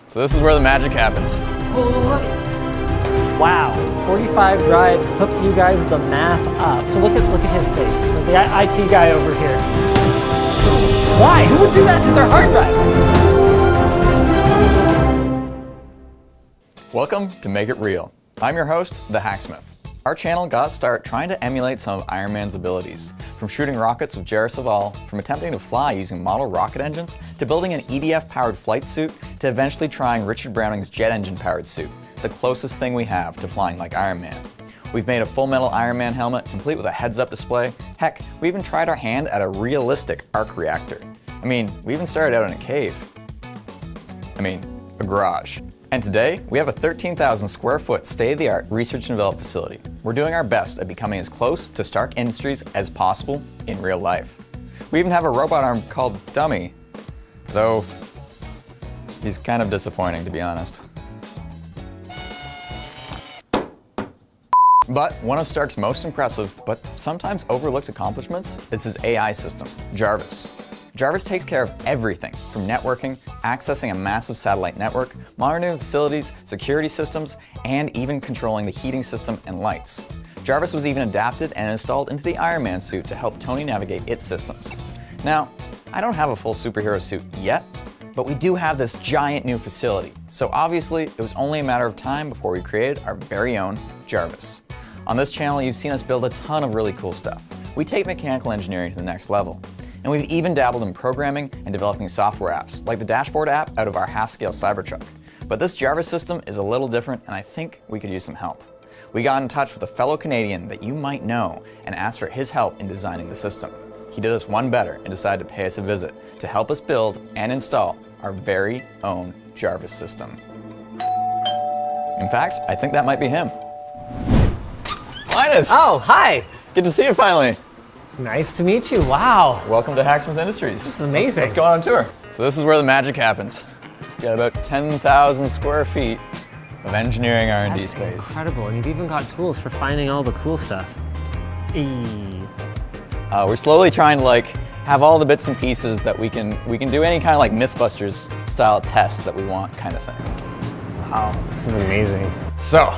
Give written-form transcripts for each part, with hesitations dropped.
So this is where the magic happens. Wow, 45 drives hooked you guys the math up. So look at his face. So the IT guy over here. Why? Who would do that to their hard drive? Welcome to Make It Real. I'm your host, the Hacksmith. Our channel got its start trying to emulate some of Iron Man's abilities. From shooting rockets with Jerry Savall, from attempting to fly using model rocket engines, to building an EDF-powered flight suit, to eventually trying Richard Browning's jet engine-powered suit, the closest thing we have to flying like Iron Man. We've made a full metal Iron Man helmet, complete with a heads-up display. Heck, we even tried our hand at a realistic arc reactor. I mean, we even started out in a cave. A garage. And today, we have a 13,000 square foot state-of-the-art research and development facility. We're doing our best at becoming as close to Stark Industries as possible in real life. We even have a robot arm called Dummy, though he's kind of disappointing, to be honest. But one of Stark's most impressive, but sometimes overlooked accomplishments is his AI system, Jarvis. Jarvis takes care of everything from networking, accessing a massive satellite network, monitoring facilities, security systems, and even controlling the heating system and lights. Jarvis was even adapted and installed into the Iron Man suit to help Tony navigate its systems. Now, I don't have a full superhero suit yet, but we do have this giant new facility, so obviously it was only a matter of time before we created our very own Jarvis. On this channel, you've seen us build a ton of really cool stuff. We take mechanical engineering to the next level. And we've even dabbled in programming and developing software apps, like the dashboard app out of our half-scale Cybertruck. But this Jarvis system is a little different, and I think we could use some help. We got in touch with a fellow Canadian that you might know and asked for his help in designing the system. He did us one better and decided to pay us a visit to help us build and install our very own Jarvis system. In fact, I think that might be him. Linus! Oh, hi! Good to see you finally. Nice to meet you. Wow. Welcome to Hacksmith Industries. This is amazing. Let's go on a tour. So this is where the magic happens. We've got about 10,000 square feet of engineering R&D That's space. Incredible. And you've even got tools for finding all the cool stuff. We're slowly trying to have all the bits and pieces that we can do any kind of Mythbusters style test that we want kind of thing. Wow, this is amazing. So,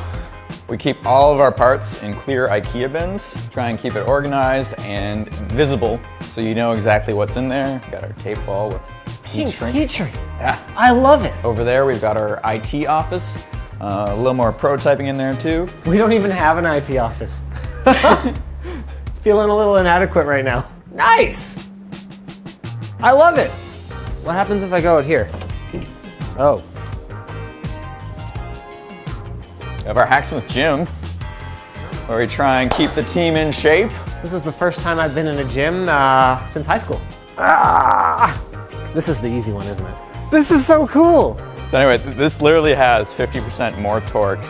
we keep all of our parts in clear IKEA bins, try and keep it organized and visible so you know exactly what's in there. We've got our tape wall with heat shrink. Heat shrink. Yeah. I love it. Over there we've got our IT office, a little more prototyping in there too. We don't even have an IT office. Feeling a little inadequate right now. Nice. I love it. What happens if I go out here? Oh. We have our Hacksmith gym, where we try and keep the team in shape. This is the first time I've been in a gym since high school. This is the easy one, isn't it? This is so cool. So anyway, this literally has 50% more torque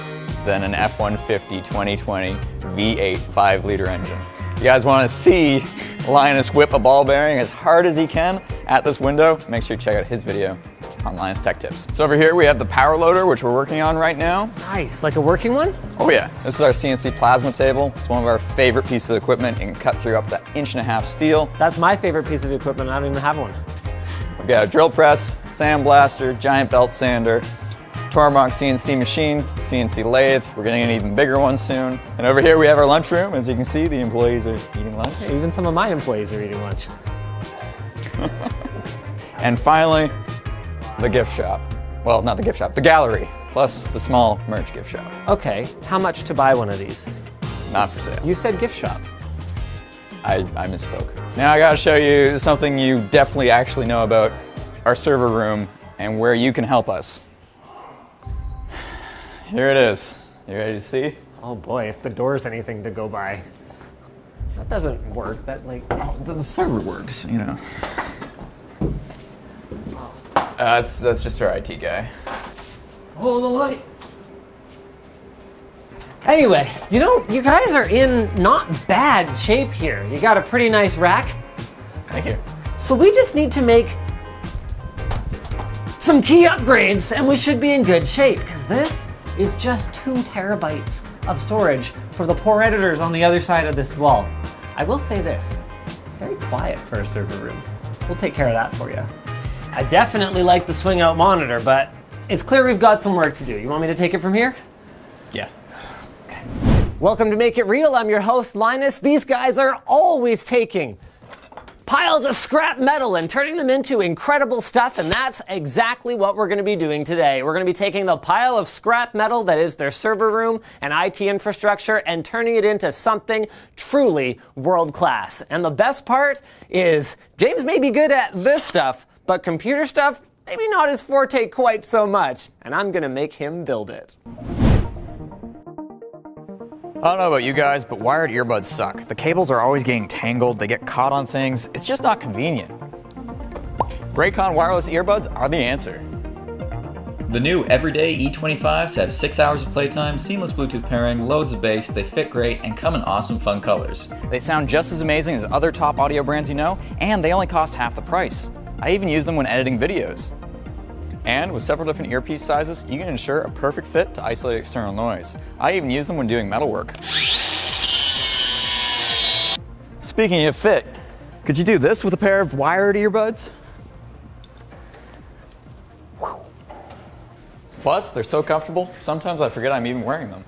than an F-150 2020 V8 5-liter engine. You guys want to see Linus whip a ball bearing as hard as he can at this window? Make sure you check out his video on Linus Tech Tips. So over here we have the power loader, which we're working on right now. Nice, like a working one? Oh yeah, this is our CNC plasma table. It's one of our favorite pieces of equipment. It can cut through up to 1.5 inch steel. That's my favorite piece of equipment. I don't even have one. We've got a drill press, sandblaster, giant belt sander, Tormach CNC machine, CNC lathe. We're getting an even bigger one soon. And over here we have our lunchroom. As you can see, the employees are eating lunch. Hey, even some of my employees are eating lunch. And finally, the gift shop. Well, not the gift shop, the gallery, plus the small merch gift shop. Okay, how much to buy one of these? Not for sale. You said gift shop. I misspoke. Now I gotta show you something you definitely actually know about our server room and where you can help us. Here it is. You ready to see? Oh boy, if the door's anything to go by. That doesn't work, Oh, the server works, you know. That's just our IT guy. Hold the light. Anyway, you guys are in not bad shape here. You got a pretty nice rack. Thank you. So we just need to make some key upgrades and we should be in good shape, because this is just 2 terabytes of storage for the poor editors on the other side of this wall. I will say this, it's very quiet for a server room. We'll take care of that for you. I definitely like the swing out monitor, but it's clear we've got some work to do. You want me to take it from here? Yeah. Welcome to Make It Real. I'm your host, Linus. These guys are always taking piles of scrap metal and turning them into incredible stuff, and that's exactly what we're going to be doing today. We're going to be taking the pile of scrap metal that is their server room and IT infrastructure and turning it into something truly world-class. And the best part is James may be good at this stuff, but computer stuff, maybe not his forte quite so much, and I'm going to make him build it. I don't know about you guys, but wired earbuds suck. The cables are always getting tangled, they get caught on things, it's just not convenient. Raycon wireless earbuds are the answer. The new Everyday E25s have 6 hours of playtime, seamless Bluetooth pairing, loads of bass, they fit great, and come in awesome fun colors. They sound just as amazing as other top audio brands you know, and they only cost half the price. I even use them when editing videos. And with several different earpiece sizes, you can ensure a perfect fit to isolate external noise. I even use them when doing metalwork. Speaking of fit, could you do this with a pair of wired earbuds? Plus, they're so comfortable, sometimes I forget I'm even wearing them.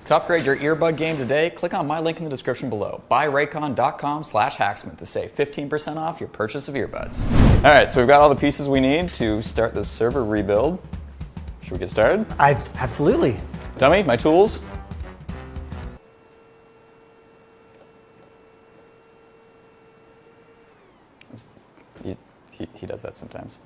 To upgrade your earbud game today, click on my link in the description below. buyraycon.com/hacksmith to save 15% off your purchase of earbuds. All right, so we've got all the pieces we need to start this server rebuild. Should we get started? Absolutely. Dummy, my tools. He does that sometimes.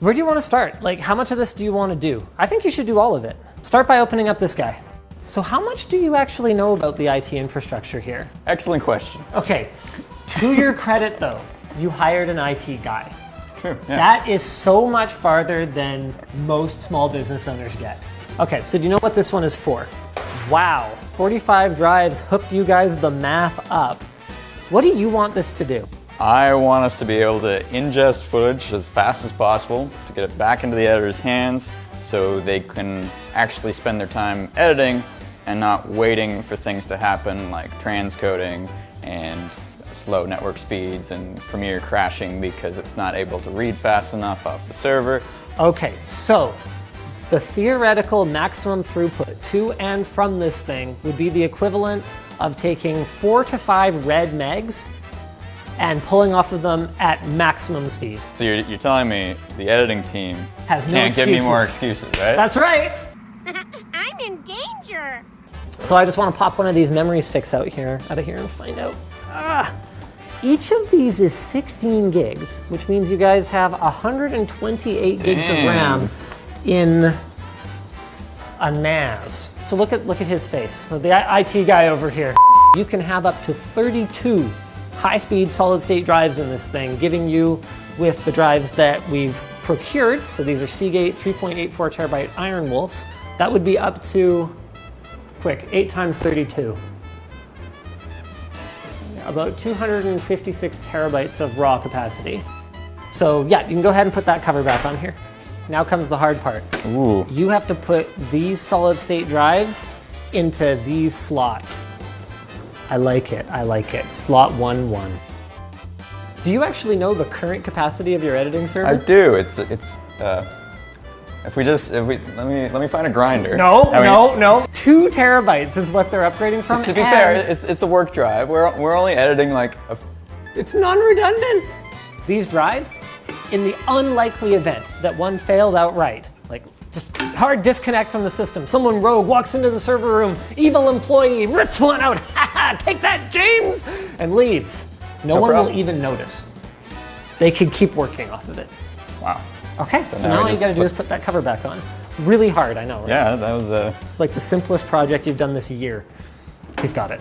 Where do you want to start? Like, how much of this do you want to do? I think you should do all of it. Start by opening up this guy. So how much do you actually know about the IT infrastructure here? Excellent question. Okay, to your credit though, you hired an IT guy. True, yeah. That is so much farther than most small business owners get. Okay, so do you know what this one is for? Wow, 45 drives hooked you guys the math up. What do you want this to do? I want us to be able to ingest footage as fast as possible to get it back into the editor's hands so they can actually spend their time editing and not waiting for things to happen like transcoding and slow network speeds and Premiere crashing because it's not able to read fast enough off the server. Okay, so the theoretical maximum throughput to and from this thing would be the equivalent of taking 4 to 5 red megs and pulling off of them at maximum speed. So you're telling me the editing team Has no can't give me excuses. more excuses, right? That's right. I'm in danger. So I just want to pop one of these memory sticks out of here and find out. Each of these is 16 gigs, which means you guys have 128 gigs of RAM in a NAS. So look at his face. So the IT guy over here. You can have up to 32 high-speed solid-state drives in this thing, giving you, with the drives that we've procured, so these are Seagate 3.84 terabyte Iron Wolves, that would be up to, 8 times 32. About 256 terabytes of raw capacity. So yeah, you can go ahead and put that cover back on here. Now comes the hard part. Ooh. You have to put these solid-state drives into these slots. I like it. Slot 1-1. Do you actually know the current capacity of your editing server? I do. Let me find a grinder. No. 2 terabytes is what they're upgrading from. To be fair, it's the work drive. We're only editing like It's non-redundant. These drives, in the unlikely event that one failed outright, like just hard disconnect from the system, someone rogue walks into the server room, evil employee rips one out, take that, James, and leaves. No one will even notice. They could keep working off of it. Wow. Okay, so now all you gotta do is put that cover back on. Really hard, I know, right? Yeah, that was It's like the simplest project you've done this year. He's got it.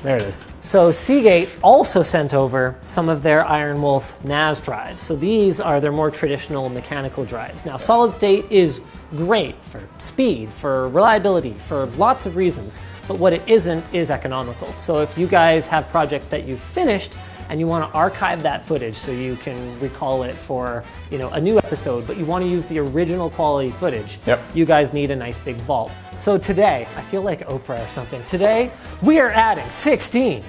There it is. So Seagate also sent over some of their Iron Wolf NAS drives. So these are their more traditional mechanical drives. Now solid state is great for speed, for reliability, for lots of reasons, but what it isn't is economical. So if you guys have projects that you've finished and you want to archive that footage so you can recall it for, a new episode, but you want to use the original quality footage, you guys need a nice big vault. So today, I feel like Oprah or something. Today, we are adding 16,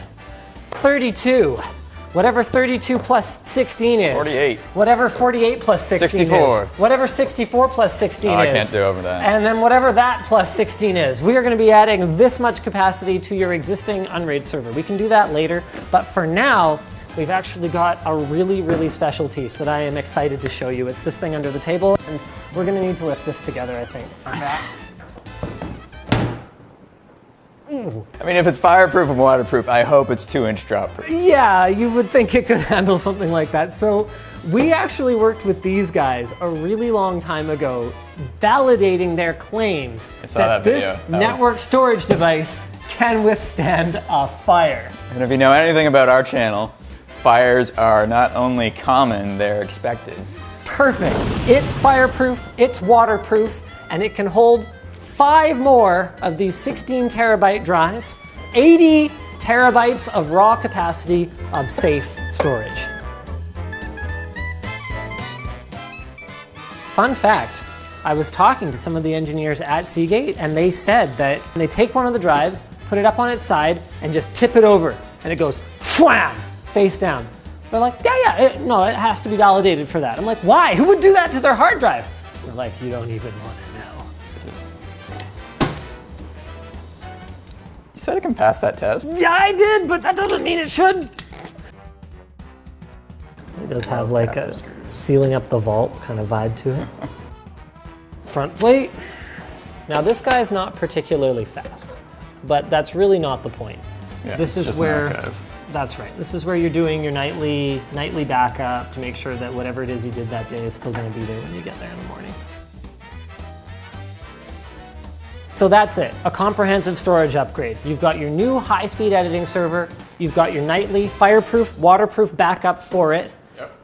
32, whatever 32 plus 16 is. 48. Whatever 48 plus 16 64. is. Whatever 64 plus 16 is. I can't do over that. And then whatever that plus 16 is. We are going to be adding this much capacity to your existing Unraid server. We can do that later, but for now, we've actually got a really, really special piece that I am excited to show you. It's this thing under the table, and we're going to need to lift this together, I think. I mean, if it's fireproof and waterproof, I hope it's 2-inch drop proof. Yeah, you would think it could handle something like that. So we actually worked with these guys a really long time ago, validating their claims that this network storage device can withstand a fire. And if you know anything about our channel, fires are not only common, they're expected. Perfect. It's fireproof, it's waterproof, and it can hold 5 more of these 16 terabyte drives, 80 terabytes of raw capacity of safe storage. Fun fact, I was talking to some of the engineers at Seagate, and they said that they take one of the drives, put it up on its side, and just tip it over, and it goes wham, face down. They're like, no, it has to be validated for that. I'm like, why? Who would do that to their hard drive? They're like, you don't even want to know. You said it can pass that test? Yeah, I did, but that doesn't mean it should. It does have like a sealing up the vault kind of vibe to it. Front plate. Now this guy's not particularly fast, but that's really not the point. Yeah, this is where, that's right. This is where you're doing your nightly backup to make sure that whatever it is you did that day is still going to be there when you get there in the morning. So that's it, a comprehensive storage upgrade. You've got your new high-speed editing server, you've got your nightly fireproof, waterproof backup for it,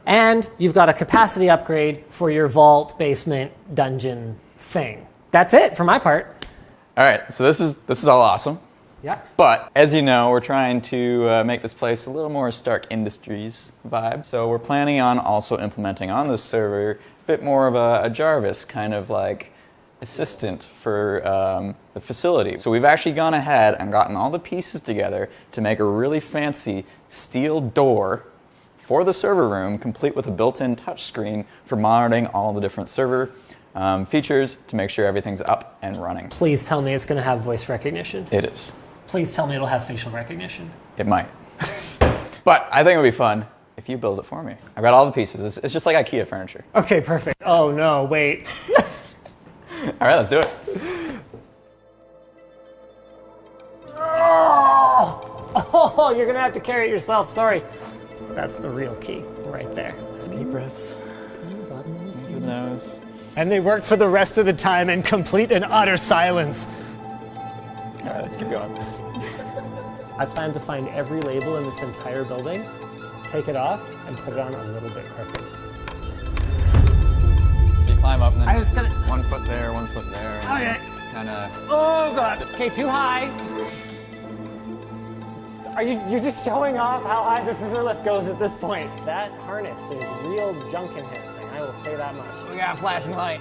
and you've got a capacity upgrade for your vault, basement, dungeon thing. That's it for my part. All right, so this is all awesome. Yeah. But as you know, we're trying to make this place a little more Stark Industries vibe. So we're planning on also implementing on this server a bit more of a Jarvis kind of like assistant for the facility. So we've actually gone ahead and gotten all the pieces together to make a really fancy steel door for the server room, complete with a built-in touchscreen for monitoring all the different server features to make sure everything's up and running. Please tell me it's going to have voice recognition. It is. Please tell me it'll have facial recognition. It might. But I think it'll be fun if you build it for me. I've got all the pieces. It's just like IKEA furniture. Okay, perfect. Oh no, wait. All right, let's do it. Oh, you're gonna have to carry it yourself, sorry. That's the real key, right there. Deep breaths. Through the nose. And they worked for the rest of the time in complete and utter silence. All right, let's keep going. I plan to find every label in this entire building, take it off, and put it on a little bit crooked. So you climb up and then I was gonna... 1 foot there, 1 foot there. Okay. Kinda... Oh god. Okay, too high. You're just showing off how high the scissor lift goes at this point. That harness is real junk enhancing, I will say that much. We got a flashing light.